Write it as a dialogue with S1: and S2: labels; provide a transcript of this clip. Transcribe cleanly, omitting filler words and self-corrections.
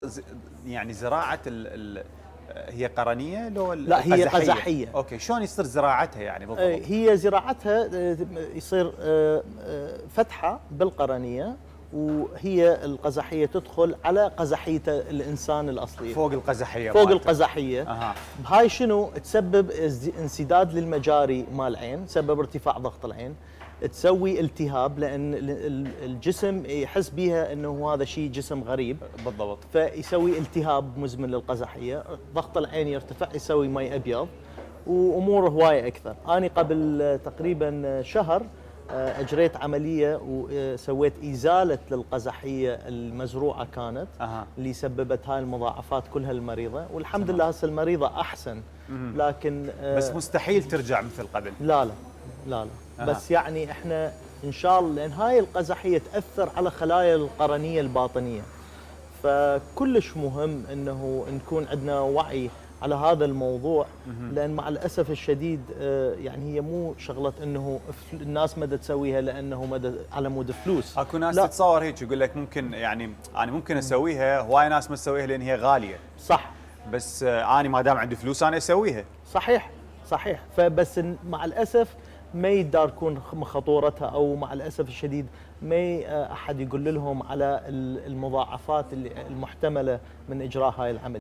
S1: ز يعني زراعة هي قرنية لو
S2: لا، هي قزحية.
S1: أوكي، شلون يصير زراعتها يعني بالضبط؟
S2: هي زراعتها يصير فتحة بالقرنية، وهي القزحية تدخل على قزحية الإنسان الأصلية
S1: فوق القزحية
S2: فوق
S1: مالته.
S2: القزحية. بهاي شنو تسبب؟ انسداد للمجاري مال العين، تسبب ارتفاع ضغط العين، تسوي التهاب لأن الجسم يحس بها أنه هذا شيء جسم غريب
S1: بالضبط،
S2: فيسوي التهاب مزمن للقزحية، ضغط العين يرتفع، يسوي مي أبيض وأمور هواية أكثر. أنا قبل تقريبا شهر أجريت عملية وسويت إزالة للقزحية المزروعة كانت اللي سببت هاي المضاعفات كلها للمريضة، والحمد لله هسه المريضة أحسن. لكن
S1: بس مستحيل ترجع مثل قبل.
S2: لا لا لا لا. بس يعني احنا ان شاء الله، لان هاي القزحية تأثر على خلايا القرنية الباطنية، فكلش مهم انه نكون عندنا وعي على هذا الموضوع. لان مع الاسف الشديد يعني هي مو شغله انه الناس مدى تسويها لانه مدى على مود فلوس.
S1: اكو ناس تتصور هيك، يقول لك ممكن يعني انا ممكن اسويها، هواي ناس ما تسويها لان هي غاليه.
S2: صح،
S1: بس انا ما دام عندي فلوس انا اسويها.
S2: صحيح صحيح. فبس مع الاسف ما يداركون خطورتها، او مع الاسف الشديد ما احد يقول لهم على المضاعفات المحتمله من اجراء هاي العمليه.